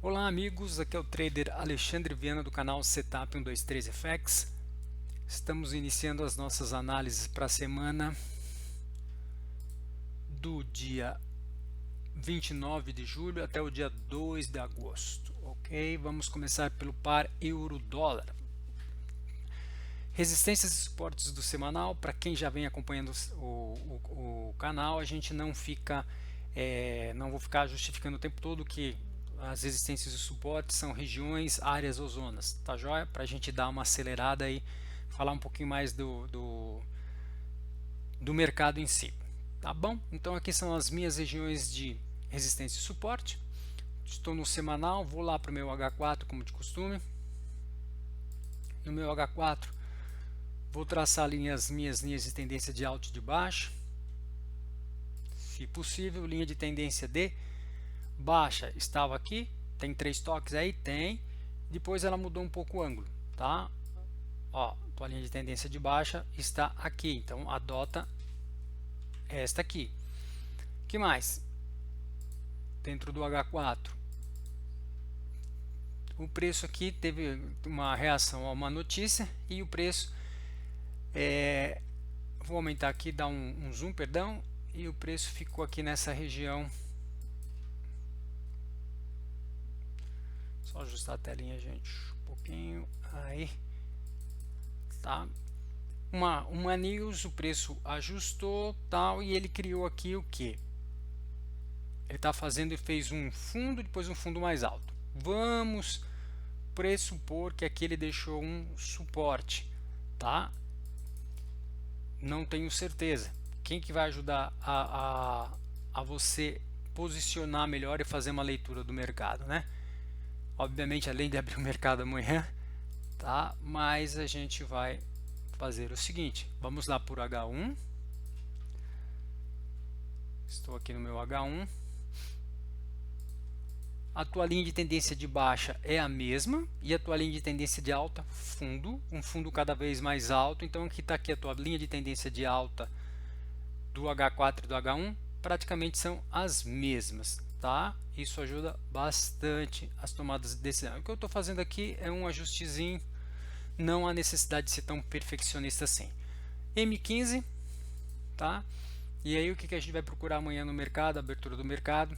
Olá amigos, aqui é o trader Alexandre Viana do canal Setup 123FX. Estamos iniciando as nossas análises para a semana do dia 29 de julho até o dia 2 de agosto. Ok, vamos começar pelo par euro-dólar. Resistências e suportes do semanal, para quem já vem acompanhando o canal, a gente não vou ficar justificando o tempo todo que as resistências e suportes são regiões, áreas ou zonas, tá joia? Para a gente dar uma acelerada e falar um pouquinho mais do mercado em si, tá bom? Então aqui são as minhas regiões de resistência e suporte. Estou no semanal, vou lá para o meu H4 como de costume. No meu H4 vou traçar minhas linhas de tendência de alta e de baixa. Se possível, linha de tendência de baixa estava aqui, tem 3 toques aí, tem. Depois ela mudou um pouco o ângulo, tá? Ó, a linha de tendência de baixa está aqui, então adota esta aqui. Que mais? Dentro do H4, o preço aqui teve uma reação a uma notícia e o preço vou aumentar aqui, dar um zoom, perdão, e o preço ficou aqui nessa região. Só ajustar a telinha, gente, um pouquinho, aí, tá? Uma news, o preço ajustou, tal, e ele criou aqui o que? Ele está fazendo e fez um fundo, depois um fundo mais alto. Vamos pressupor que aqui ele deixou um suporte, tá? Não tenho certeza. Quem que vai ajudar a você posicionar melhor e fazer uma leitura do mercado, né? Obviamente, além de abrir o mercado amanhã, tá? Mas a gente vai fazer o seguinte, vamos lá por H1. Estou aqui no meu H1. A tua linha de tendência de baixa é a mesma e a tua linha de tendência de alta, fundo, um fundo cada vez mais alto. Então aqui está aqui a tua linha de tendência de alta do H4 e do H1, praticamente são as mesmas, tá? Isso ajuda bastante as tomadas de decisão. O que eu estou fazendo aqui é um ajustezinho, não há necessidade de ser tão perfeccionista assim. M15, tá? E aí o que a gente vai procurar amanhã no mercado, abertura do mercado.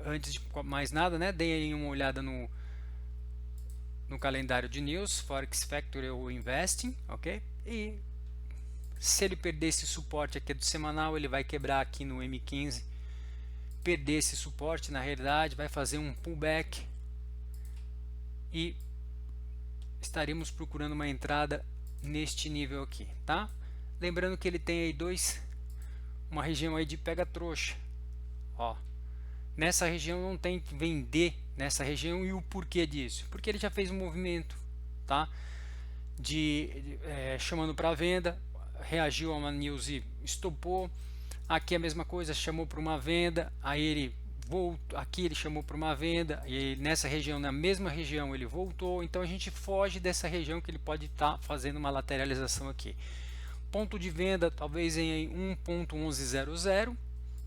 Antes de mais nada, né, deem aí uma olhada no calendário de news, Forex Factory ou Investing, ok? E se ele perder esse suporte aqui do semanal, ele vai quebrar aqui no M15, perder esse suporte, na realidade, vai fazer um pullback e estaremos procurando uma entrada neste nível aqui, tá? Lembrando que ele tem aí uma região aí de pega trouxa, ó. Nessa região não tem que vender nessa região, e o porquê disso? Porque ele já fez um movimento, tá? Chamando para venda, reagiu a uma news e estopou. Aqui a mesma coisa, chamou para uma venda, aí ele voltou, aqui ele chamou para uma venda, e nessa região, na mesma região, ele voltou. Então a gente foge dessa região que ele pode estar fazendo uma lateralização aqui. Ponto de venda talvez em 1.1100,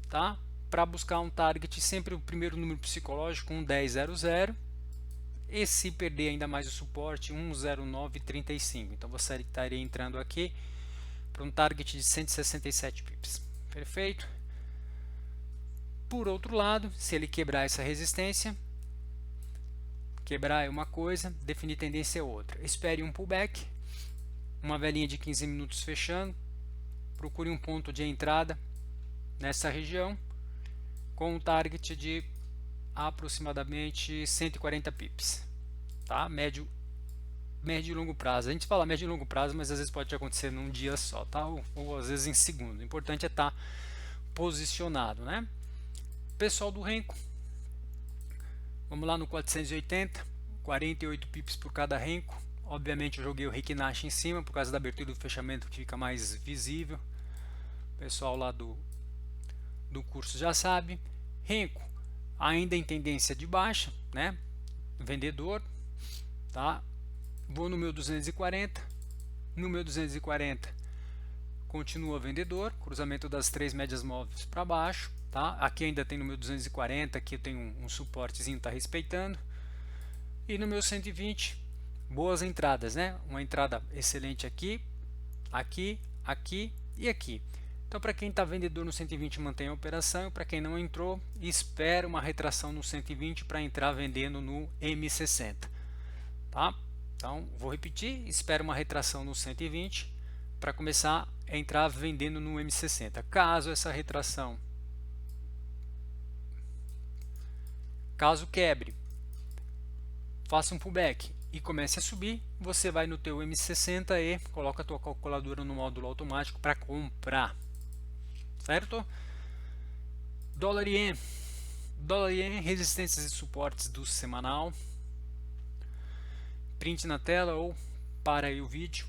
tá? Para buscar um target, sempre o primeiro número psicológico, 1.1000, e se perder ainda mais o suporte, 1.0935. Então você estaria entrando aqui para um target de 167 pips. Perfeito? Por outro lado, se ele quebrar essa resistência, quebrar é uma coisa, definir tendência é outra. Espere um pullback, uma velinha de 15 minutos fechando, procure um ponto de entrada nessa região, com um target de aproximadamente 140 pips, tá? Médio e longo prazo. A gente fala médio e longo prazo, mas às vezes pode acontecer num dia só, tá? Ou às vezes em segundo. O importante é estar posicionado, né? Pessoal do Renko, vamos lá no 480, 48 pips por cada Renko. Obviamente eu joguei o Reikinashi em cima por causa da abertura do fechamento, que fica mais visível. O pessoal lá do curso já sabe. Renko ainda em tendência de baixa, né? Vendedor, tá? Vou no meu 240, no meu 240 continua vendedor, cruzamento das três médias móveis para baixo, tá? Aqui ainda tem no meu 240, aqui eu tenho um suportezinho, tá respeitando. E no meu 120, boas entradas, né? Uma entrada excelente aqui, aqui, aqui e aqui. Então, para quem está vendedor no 120, mantém a operação. Para quem não entrou, espera uma retração no 120 para entrar vendendo no M60. Tá? Então, vou repetir: espera uma retração no 120 para começar a entrar vendendo no M60. Caso quebre, faça um pullback e comece a subir, você vai no teu M60 e coloca a tua calculadora no módulo automático para comprar. Certo? Dólar e ien. Dólar e ien, resistências e suportes do semanal. Print na tela ou para aí o vídeo.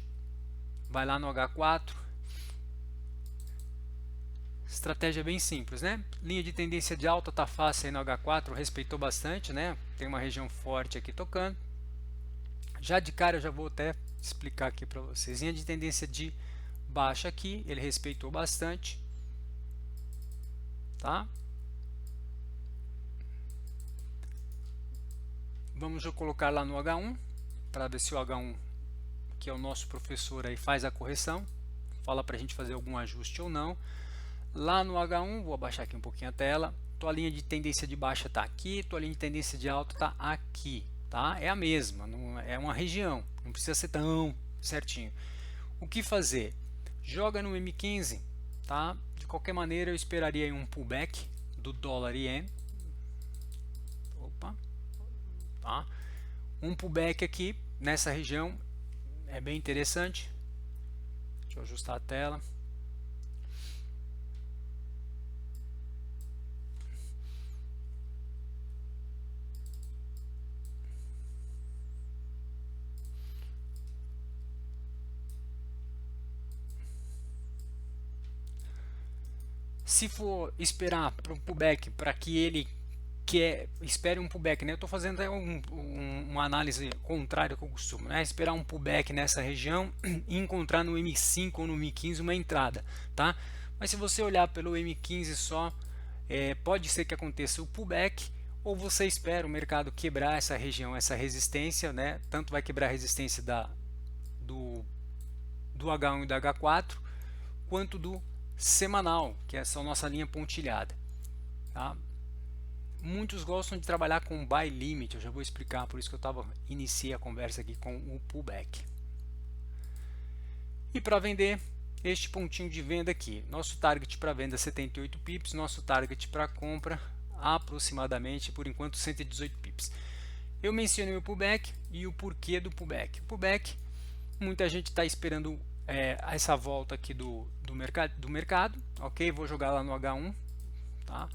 Vai lá no H4. Estratégia bem simples, né? Linha de tendência de alta tá fácil aí no H4, respeitou bastante, né? Tem uma região forte aqui tocando. Já de cara eu já vou até explicar aqui para vocês. Linha de tendência de baixa aqui, ele respeitou bastante. Tá? Vamos colocar lá no H1 para ver se o H1, que é o nosso professor aí, faz a correção, fala para a gente fazer algum ajuste ou não. Lá no H1, vou abaixar aqui um pouquinho a tela, tua linha de tendência de baixa está aqui, tua linha de tendência de alta está aqui, tá? É a mesma, não é uma região, não precisa ser tão certinho. O que fazer? Joga no M15, tá? De qualquer maneira eu esperaria um pullback do dólar e ien. Opa, tá? Um pullback aqui nessa região é bem interessante. Deixa eu ajustar a tela. Se for esperar para um pullback, para que ele espere um pullback, né? Eu estou fazendo uma análise contrária que eu costumo, né? Esperar um pullback nessa região e encontrar no M5 ou no M15 uma entrada, tá? Mas se você olhar pelo M15 só, pode ser que aconteça o pullback, ou você espera o mercado quebrar essa região, essa resistência, né? Tanto vai quebrar a resistência do H1 e do H4, quanto do semanal, que é essa nossa linha pontilhada, tá? Muitos gostam de trabalhar com buy limit, eu já vou explicar, por isso que eu iniciei a conversa aqui com o pullback. E para vender, este pontinho de venda aqui, nosso target para venda 78 pips, nosso target para compra aproximadamente, por enquanto, 118 pips. Eu mencionei o pullback e o porquê do pullback. O pullback, muita gente está esperando essa volta aqui do mercado, ok? Vou jogar lá no H1, tá?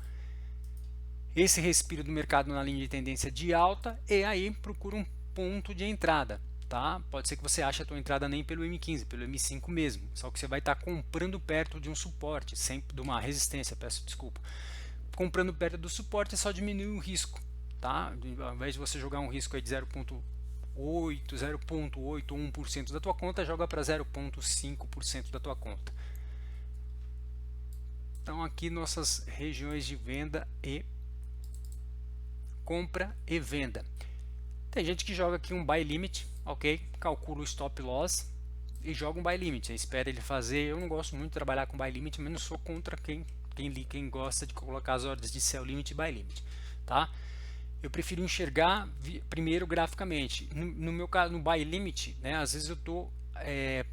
Esse respiro do mercado na linha de tendência de alta, e aí procura um ponto de entrada, tá? Pode ser que você ache a tua entrada nem pelo M15, pelo M5 mesmo, só que você vai estar comprando perto de um suporte, sempre de uma resistência, peço desculpa. Comprando perto do suporte é só diminuir o risco, tá? Ao invés de você jogar um risco aí de 0,8 ou 1% da tua conta, joga para 0,5% da tua conta. Então aqui nossas regiões de venda e compra e venda. Tem gente que joga aqui um buy limit, ok? Calcula o stop loss e joga um buy limit. Espera ele fazer. Eu não gosto muito de trabalhar com buy limit, mas não sou contra quem gosta de colocar as ordens de sell limit e buy limit, tá? Eu prefiro enxergar primeiro graficamente. No meu caso, no buy limit, né? Às vezes eu estou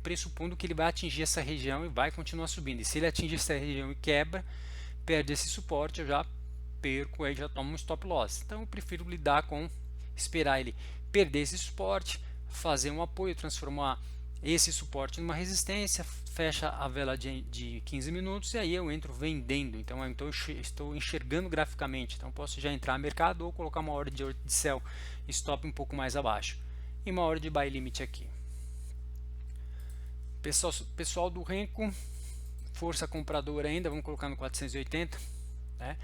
pressupondo que ele vai atingir essa região e vai continuar subindo. E se ele atingir essa região e quebra, perde esse suporte, eu já perco, aí já tomo um stop loss. Então eu prefiro lidar com esperar ele perder esse suporte, fazer um apoio, transformar esse suporte numa resistência, fecha a vela de 15 minutos e aí eu entro vendendo. Então eu estou enxergando graficamente, então posso já entrar no mercado ou colocar uma ordem de sell stop um pouco mais abaixo e uma ordem de buy limit aqui. Pessoal do Renko, força compradora ainda, vamos colocar no 480, né?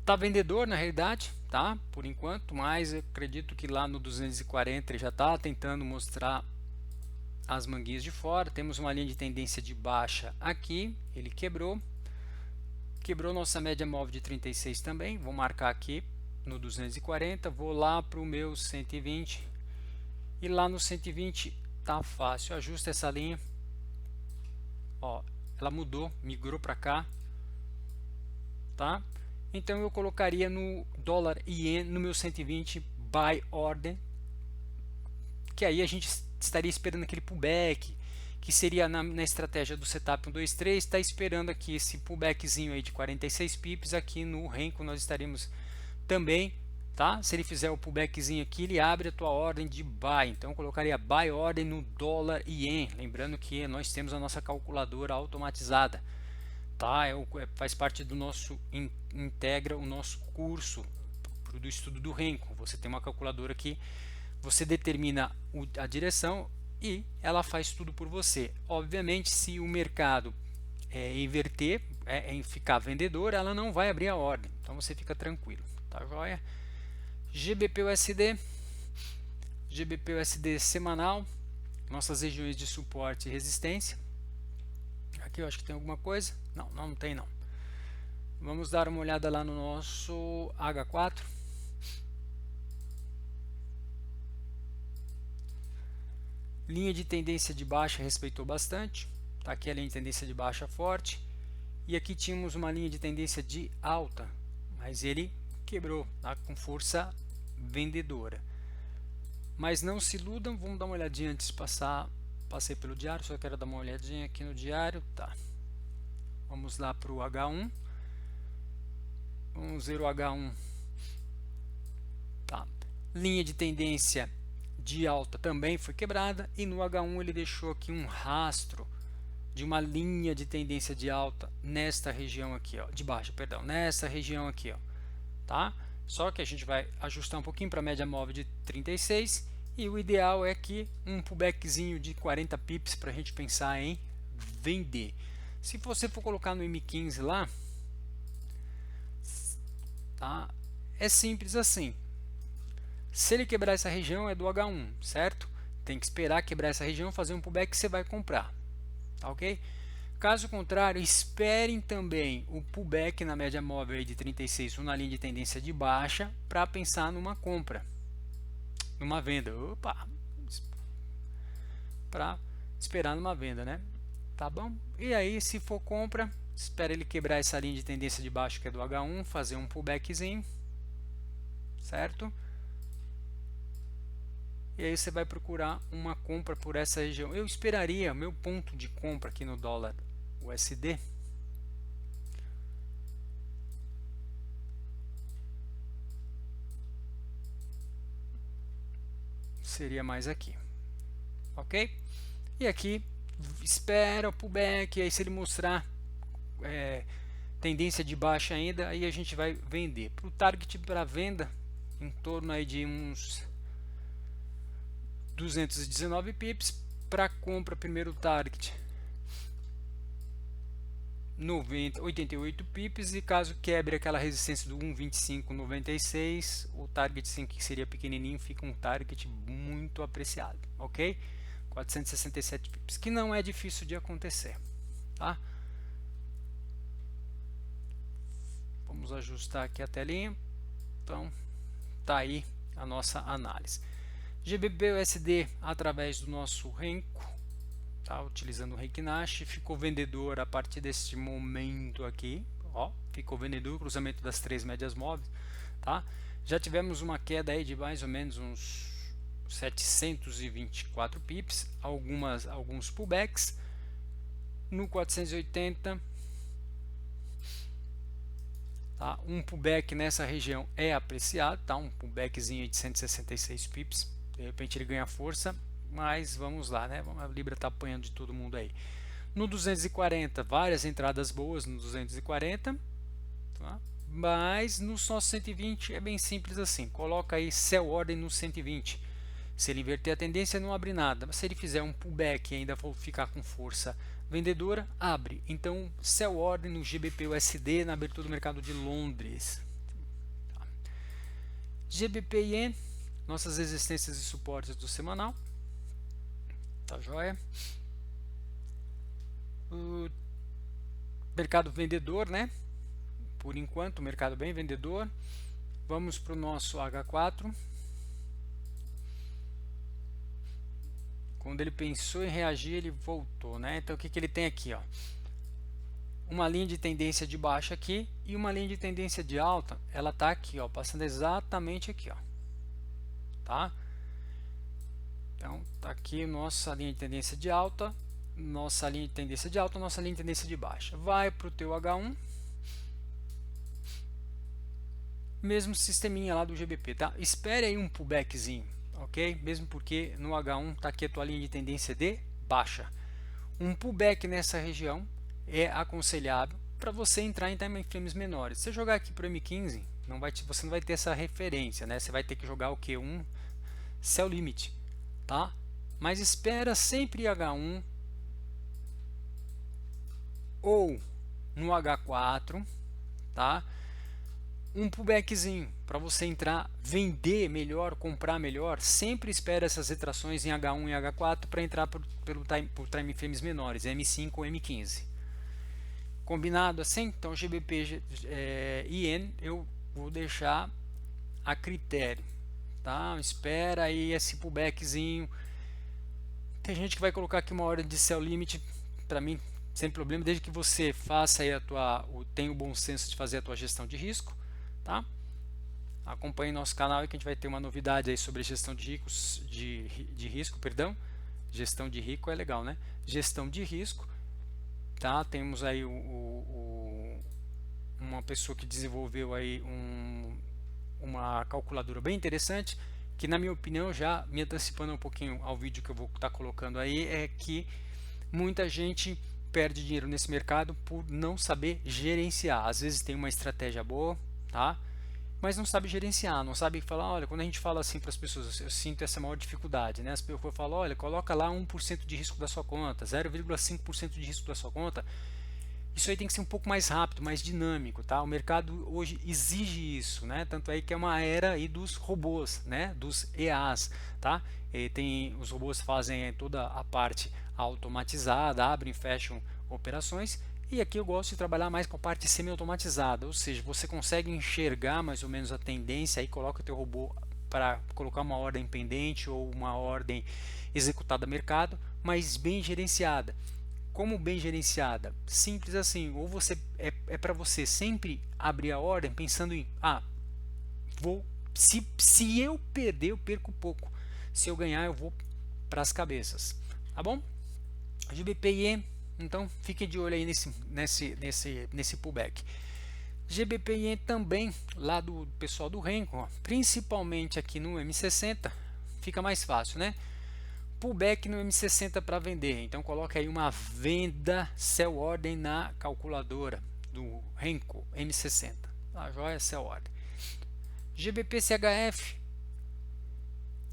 Tá vendedor na realidade, tá? Por enquanto, mas eu acredito que lá no 240 ele já está tentando mostrar as manguinhas de fora. Temos uma linha de tendência de baixa aqui, ele quebrou quebrou nossa média móvel de 36 também. Vou marcar aqui no 240, vou lá para o meu 120 e lá no 120 tá fácil. Ajusta essa linha, ó, ela mudou, migrou para cá, tá? Então eu colocaria no dólar ien no meu 120 buy order, que aí a gente estaria esperando aquele pullback, que seria na estratégia do setup 1, 2, 3, está esperando aqui esse pullbackzinho aí de 46 pips. Aqui no Renko nós estaremos também, tá? Se ele fizer o pullbackzinho aqui, ele abre a tua ordem de buy, então eu colocaria buy ordem no dólar ien, lembrando que nós temos a nossa calculadora automatizada, tá? Faz parte do nosso, integra o nosso curso do estudo do Renko. Você tem uma calculadora que você determina a direção e ela faz tudo por você. Obviamente, se o mercado inverter, ficar vendedor, ela não vai abrir a ordem, então você fica tranquilo, tá joia? GBP-USD, GBP-USD semanal, nossas regiões de suporte e resistência. Aqui eu acho que tem alguma coisa, não tem não. Vamos dar uma olhada lá no nosso H4. Linha de tendência de baixa respeitou bastante, tá aqui a linha de tendência de baixa forte, e aqui tínhamos uma linha de tendência de alta, mas ele quebrou, tá, com força vendedora. Mas não se iludam, vamos dar uma olhadinha antes de passei pelo diário, só quero dar uma olhadinha aqui no diário, tá. Vamos lá para o H1, vamos ver o H1, tá. Linha de tendência de alta também foi quebrada, e no H1 ele deixou aqui um rastro de uma linha de tendência de alta nesta região aqui, ó, de baixa, perdão, nessa região aqui, ó, tá? Só que a gente vai ajustar um pouquinho para a média móvel de 36, e o ideal é que um pullbackzinho de 40 pips para a gente pensar em vender. Se você for colocar no M15 lá, tá? É simples assim. Se ele quebrar essa região é do H1, certo? Tem que esperar quebrar essa região, fazer um pullback que você vai comprar, tá ok? Caso contrário, esperem também o pullback na média móvel aí de 36 ou na linha de tendência de baixa para pensar numa compra, numa venda. Opa! Para esperar numa venda, né? Tá bom? E aí, se for compra, espera ele quebrar essa linha de tendência de baixa que é do H1, fazer um pullbackzinho, certo? E aí você vai procurar uma compra por essa região. Eu esperaria meu ponto de compra aqui no dólar USD seria mais aqui, ok? E aqui espera o pullback, aí se ele mostrar tendência de baixa ainda, aí a gente vai vender. Para o target para venda, em torno aí de uns 219 pips. Para compra, primeiro target 88 pips, e caso quebre aquela resistência do 1,2596, o target sim, que seria pequenininho, fica um target muito apreciado, ok? 467 pips, que não é difícil de acontecer, tá? Vamos ajustar aqui a telinha. Então tá aí a nossa análise. GBP-USD através do nosso Renko, tá? Utilizando o Renko Nash, ficou vendedor a partir deste momento aqui, ó, ficou vendedor, cruzamento das três médias móveis, tá? Já tivemos uma queda aí de mais ou menos uns 724 pips, alguns pullbacks. No 480, tá? Um pullback nessa região é apreciado, tá? Um pullbackzinho de 166 pips, de repente ele ganha força, mas vamos lá, né? A Libra está apanhando de todo mundo aí. No 240, várias entradas boas no 240, tá? Mas no só 120 é bem simples assim, coloca aí sell order no 120. Se ele inverter a tendência, não abre nada, mas se ele fizer um pullback e ainda for ficar com força vendedora, abre. Então sell order no GBP-USD na abertura do mercado de Londres. Tá. GBP-Yen, nossas resistências e suportes do semanal, tá joia? O mercado vendedor, né? por enquanto, mercado bem vendedor. Vamos para o nosso H4. Quando ele pensou em reagir, ele voltou, né? Então o que ele tem aqui, ó? Uma linha de tendência de baixa aqui e uma linha de tendência de alta, ela tá aqui, ó, passando exatamente aqui, ó, tá? Então tá aqui nossa linha de tendência de alta, nossa linha de tendência de alta, nossa linha de tendência de baixa. Vai para o teu H1, mesmo sisteminha lá do GBP, tá? Espere aí um pullbackzinho, ok? Mesmo porque no H1 tá aqui a tua linha de tendência de baixa. Um pullback nessa região é aconselhável para você entrar em time frames menores. Se você jogar aqui para o M15, você não vai ter essa referência, né? Você vai ter que jogar o que? Um sell limit, tá? Mas espera sempre H1 ou no H4, tá? Um pullbackzinho para você entrar, vender melhor, comprar melhor. Sempre espera essas retrações em H1 e H4 para entrar por time frames menores, M5 ou M15. Combinado assim? Então GBP e Yen eu vou deixar a critério, tá? Espera aí esse pullbackzinho. Tem gente que vai colocar aqui uma ordem de sell limit, para mim sem problema, desde que você faça aí tenha o bom senso de fazer a tua gestão de risco, tá? Acompanhe nosso canal e que a gente vai ter uma novidade aí sobre gestão de risco, perdão. Gestão de risco é legal, né? Gestão de risco, tá? Temos aí uma pessoa que desenvolveu aí uma calculadora bem interessante, que na minha opinião, já me antecipando um pouquinho ao vídeo que eu vou estar colocando aí, é que muita gente perde dinheiro nesse mercado por não saber gerenciar. Às vezes tem uma estratégia boa, tá? Mas não sabe gerenciar, não sabe falar. Olha, quando a gente fala assim para as pessoas, eu sinto essa maior dificuldade, né? As pessoas falam, olha, coloca lá 1% de risco da sua conta, 0,5% de risco da sua conta. Isso aí tem que ser um pouco mais rápido, mais dinâmico, tá? O mercado hoje exige isso, né? Tanto é que é uma era aí dos robôs, né? Dos EAs, tá? Os robôs fazem toda a parte automatizada, abrem e fecham operações. E aqui eu gosto de trabalhar mais com a parte semi-automatizada, ou seja, você consegue enxergar mais ou menos a tendência, aí coloca o teu robô para colocar uma ordem pendente ou uma ordem executada a mercado, mas bem gerenciada. Como bem gerenciada? Simples assim, ou você é para você sempre abrir a ordem pensando em se eu perder, eu perco pouco, se eu ganhar, eu vou para as cabeças, tá bom? GBP, então fiquem de olho aí nesse pullback. GBP também, lá do pessoal do Renko, principalmente aqui no M60, fica mais fácil, né? Pullback no M60 para vender, então coloca aí uma venda sell order na calculadora do Renko M60, tá joia? Sell order. GBP-CHF,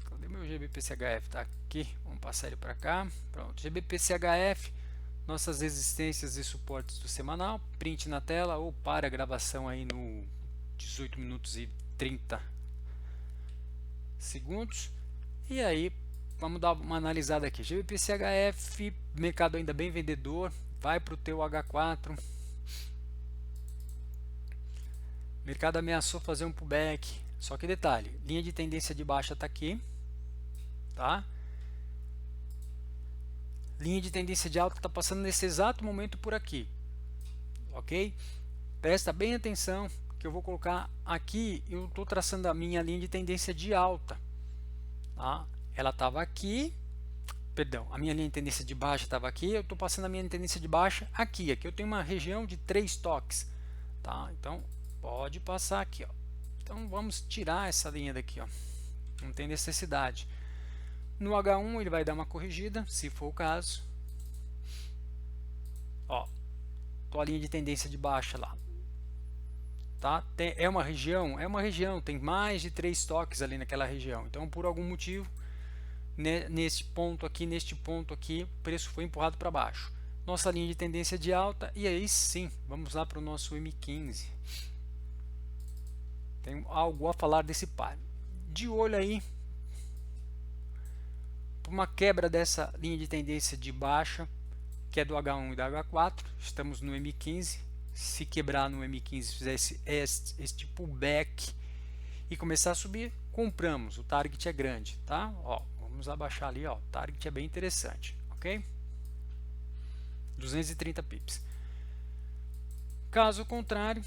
cadê meu GBP-CHF? Tá aqui, vamos passar ele para cá, pronto. GBP-CHF, nossas resistências e suportes do semanal, print na tela ou para a gravação aí no 18 minutos e 30 segundos. E aí vamos dar uma analisada aqui. GBP-CHF, mercado ainda bem vendedor, vai para o teu H4. Mercado ameaçou fazer um pullback, só que detalhe, linha de tendência de baixa está aqui, tá? Linha de tendência de alta está passando nesse exato momento por aqui, ok? Presta bem atenção que eu vou colocar aqui, eu estou traçando a minha linha de tendência de alta, tá? Ela estava aqui, perdão, a minha linha de tendência de baixa estava aqui, eu estou passando a minha tendência de baixa aqui eu tenho uma região de 3 toques, tá? Então pode passar aqui, ó. Então vamos tirar essa linha daqui, ó. Não tem necessidade. No H1 ele vai dar uma corrigida, se for o caso. Ó, tua linha de tendência de baixa lá, tá? É uma região, tem mais de 3 toques ali naquela região. Então por algum motivo, neste ponto aqui, o preço foi empurrado para baixo. Nossa linha de tendência de alta, e aí sim, vamos lá para o nosso M15. Tem algo a falar desse par. De olho aí, uma quebra dessa linha de tendência de baixa, que é do H1 e da H4, estamos no M15, se quebrar no M15, fizer este pullback e começar a subir, compramos. O target é grande, tá? Ó, vamos abaixar ali, ó. O target é bem interessante, ok? 230 pips. Caso contrário,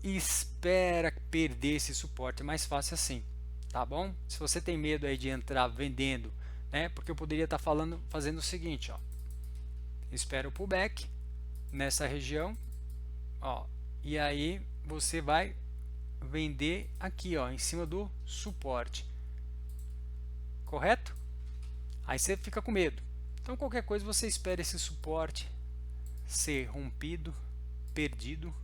espera perder esse suporte, é mais fácil assim, tá bom? Se você tem medo aí de entrar vendendo, né? Porque eu poderia estar fazendo o seguinte, ó. Espera o pullback nessa região, ó, e aí você vai vender aqui, ó, em cima do suporte, correto? Aí você fica com medo. Então qualquer coisa você espera esse suporte ser rompido, perdido,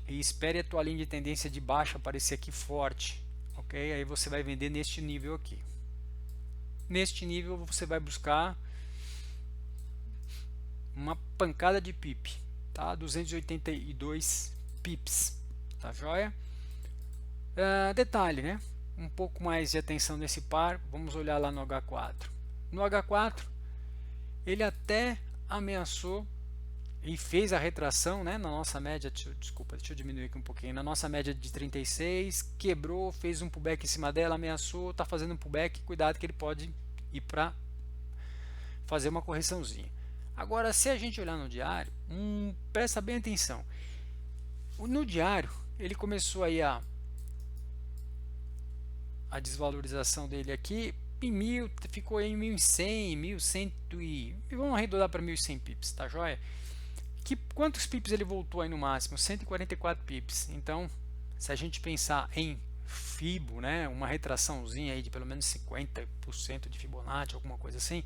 e espere a tua linha de tendência de baixa aparecer aqui forte, ok? Aí você vai vender neste nível aqui. Neste nível você vai buscar uma pancada de pip, tá? 282 pips, tá joia? Detalhe, né? Um pouco mais de atenção nesse par, vamos olhar lá no H4. No H4, ele até ameaçou e fez a retração, né, na nossa média, desculpa, deixa eu diminuir aqui um pouquinho, na nossa média de 36, quebrou, fez um pullback em cima dela, ameaçou, está fazendo um pullback, cuidado que ele pode ir para fazer uma correçãozinha. Agora, se a gente olhar no diário, presta bem atenção, no diário, ele começou aí a desvalorização dele aqui, em 1000, ficou em 1100, 1100 e vamos arredondar para 1100 pips, tá joia? Quantos pips ele voltou aí no máximo? 144 pips. Então, se a gente pensar em Fibo, né, uma retraçãozinha aí de pelo menos 50% de Fibonacci, alguma coisa assim.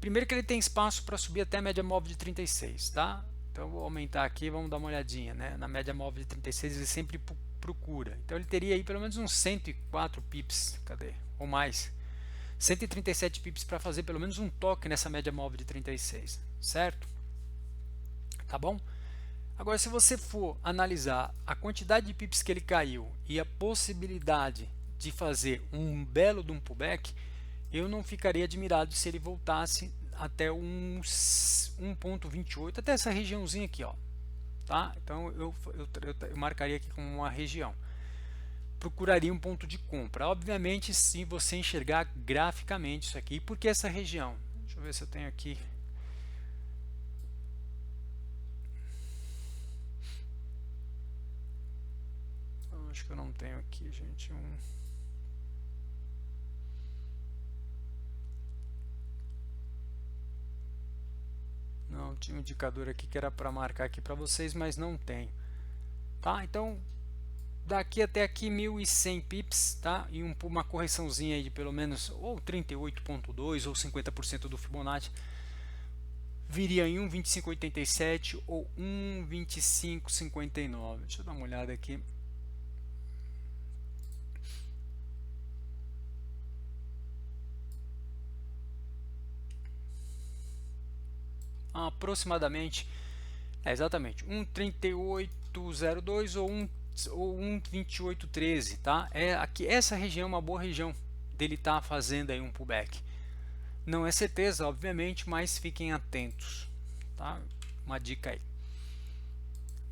Primeiro que ele tem espaço para subir até a média móvel de 36, tá? Então eu vou aumentar aqui, vamos dar uma olhadinha, né? Na média móvel de 36 ele sempre procura. Então ele teria aí pelo menos uns 104 pips, cadê? Ou mais. 137 pips para fazer pelo menos um toque nessa média móvel de 36, certo? Tá bom? Agora, se você for analisar a quantidade de pips que ele caiu e a possibilidade de fazer um belo de um pullback, eu não ficaria admirado se ele voltasse até uns 1.28, até essa regiãozinha aqui, ó. Tá? Então eu marcaria aqui como uma região. Procuraria um ponto de compra. Obviamente, se você enxergar graficamente isso aqui, porque essa região, deixa eu ver se eu tenho aqui. Acho que eu não tenho aqui, gente, Não, tinha um indicador aqui que era para marcar aqui para vocês, mas não tem. Tá? Então, daqui até aqui 1100 pips, tá? E uma correçãozinha aí de pelo menos ou 38.2 ou 50% do Fibonacci viria em 1,2587 ou 1,2559. Deixa eu dar uma olhada aqui. Aproximadamente, exatamente 1,3802 ou 1,2813, tá? Aqui essa região é uma boa região dele estar fazendo aí um pullback. Não é certeza, obviamente, mas fiquem atentos, tá? Uma dica aí.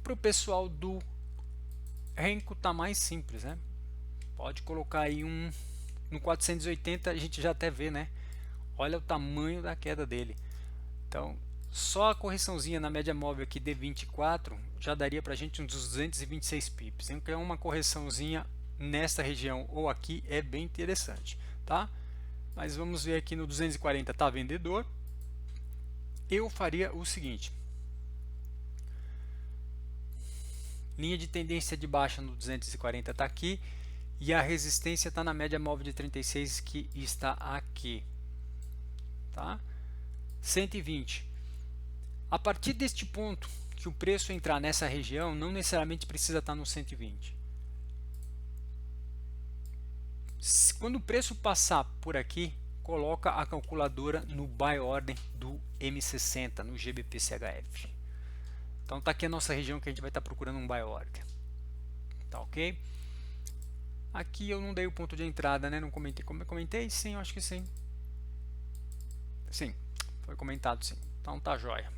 Para o pessoal do Renko tá mais simples, né? Pode colocar aí no 480, a gente já até vê, né? Olha o tamanho da queda dele. Então, só a correçãozinha na média móvel aqui de 24 já daria para a gente uns 226 pips. Então, uma correçãozinha nesta região ou aqui é bem interessante, tá? Mas vamos ver aqui no 240, tá vendedor. Eu faria o seguinte: linha de tendência de baixa no 240 está aqui e a resistência está na média móvel de 36 que está aqui, tá? 120. A partir deste ponto que o preço entrar nessa região, não necessariamente precisa estar no 120. Quando o preço passar por aqui, coloca a calculadora no buy order do M60, no GBP-CHF. Então tá aqui a nossa região que a gente vai estar procurando um buy order. Tá ok? Aqui eu não dei o ponto de entrada, né? Não comentei. Como eu comentei? Sim, eu acho que sim. Sim, foi comentado sim. Então tá jóia.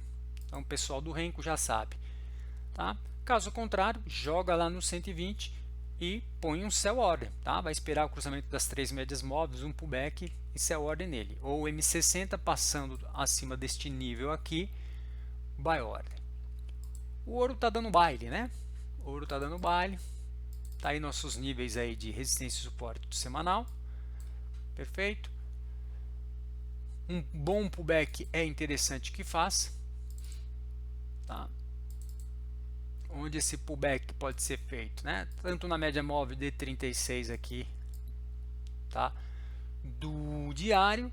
Então o pessoal do Renko já sabe. Tá? Caso contrário, joga lá no 120 e põe um sell order. Tá? Vai esperar o cruzamento das três médias móveis, um pullback e sell order nele. Ou M60 passando acima deste nível aqui, buy order. O ouro está dando baile, né? O ouro está dando baile. Tá aí nossos níveis aí de resistência e suporte do semanal. Perfeito. Um bom pullback é interessante que faça. Tá? Onde esse pullback pode ser feito, né? Tanto na média móvel de 36 aqui, tá? Do diário,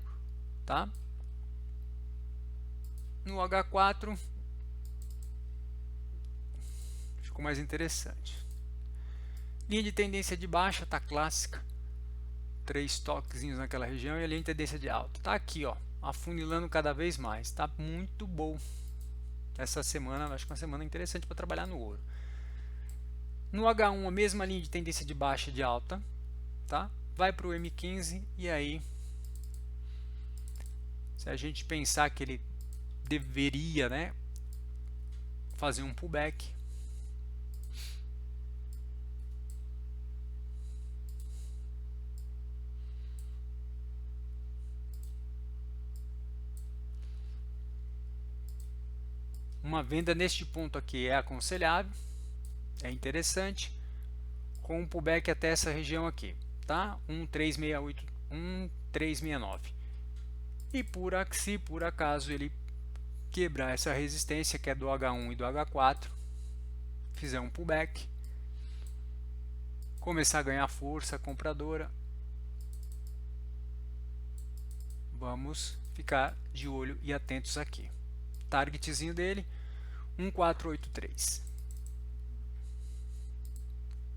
tá? No H4 ficou mais interessante. Linha de tendência de baixa tá clássica, 3 toquezinhos naquela região, e a linha de tendência de alta tá aqui, ó, afunilando cada vez mais. Tá muito bom essa semana, acho que é uma semana interessante para trabalhar no ouro. No H1 a mesma linha de tendência de baixa e de alta, tá? Vai para o M15 e aí, se a gente pensar que ele deveria, né, fazer um pullback, uma venda neste ponto aqui é aconselhável, é interessante, com um pullback até essa região aqui, tá? 1368, 1369. E se por acaso ele quebrar essa resistência que é do H1 e do H4, fizer um pullback, começar a ganhar força compradora, vamos ficar de olho e atentos aqui. Targetzinho dele 1483.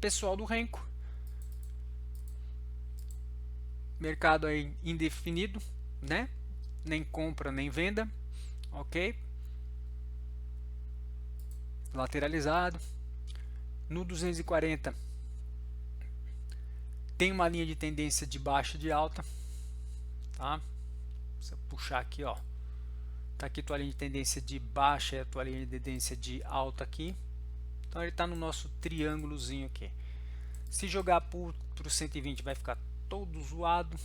Pessoal do Renko, mercado aí indefinido, né? Nem compra nem venda, ok? Lateralizado. No 240 tem uma linha de tendência de baixa e de alta, tá? Se eu puxar aqui, ó, tá aqui tua linha de tendência de baixa e a tua linha de tendência de alta aqui. Então ele está no nosso triângulozinho aqui. Se jogar para o 120 vai ficar todo zoado.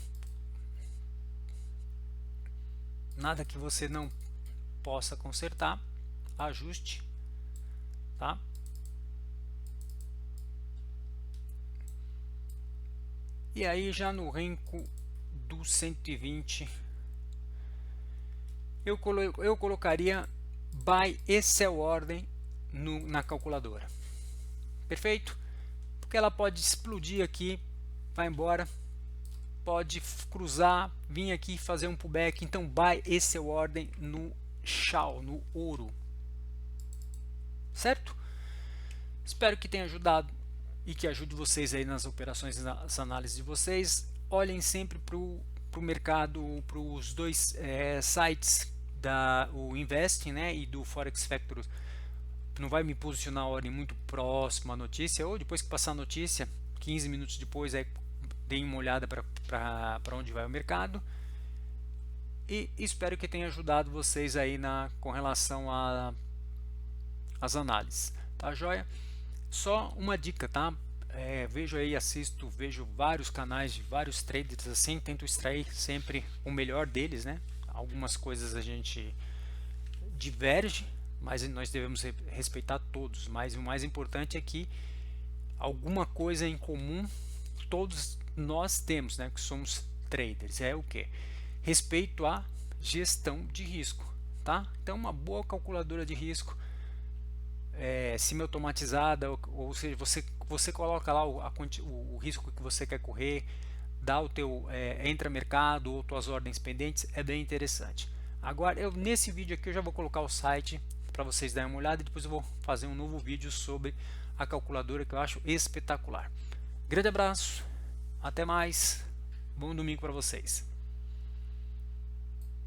Nada que você não possa consertar. Ajuste, tá? E aí já no Renko do 120 eu colocaria buy e sell ordem na calculadora. Perfeito? Porque ela pode explodir aqui, vai embora, pode cruzar, vir aqui fazer um pullback. Então buy e sell ordem no SHAO, no ouro. Certo? Espero que tenha ajudado e que ajude vocês aí nas operações, nas análises de vocês. Olhem sempre para o mercado, para os dois sites, o Investing, né, e do Forex Factor. Não vai me posicionar a ordem muito próxima à notícia, ou depois que passar a notícia, 15 minutos depois, aí deem uma olhada para onde vai o mercado. E espero que tenha ajudado vocês aí com relação às análises. Tá joia? Só uma dica, tá? Vejo aí, vejo vários canais de vários traders assim, tento extrair sempre o melhor deles, né? Algumas coisas a gente diverge, mas nós devemos respeitar todos. Mas o mais importante é que alguma coisa em comum todos nós temos, né? Que somos traders. É o que? Respeito à gestão de risco, tá? Então uma boa calculadora de risco, semi-automatizada, ou seja, você coloca lá o risco que você quer correr, dá o teu intramercado ou tuas ordens pendentes, é bem interessante. Agora, nesse vídeo aqui eu já vou colocar o site para vocês darem uma olhada, e depois eu vou fazer um novo vídeo sobre a calculadora que eu acho espetacular. Grande abraço, até mais, bom domingo para vocês.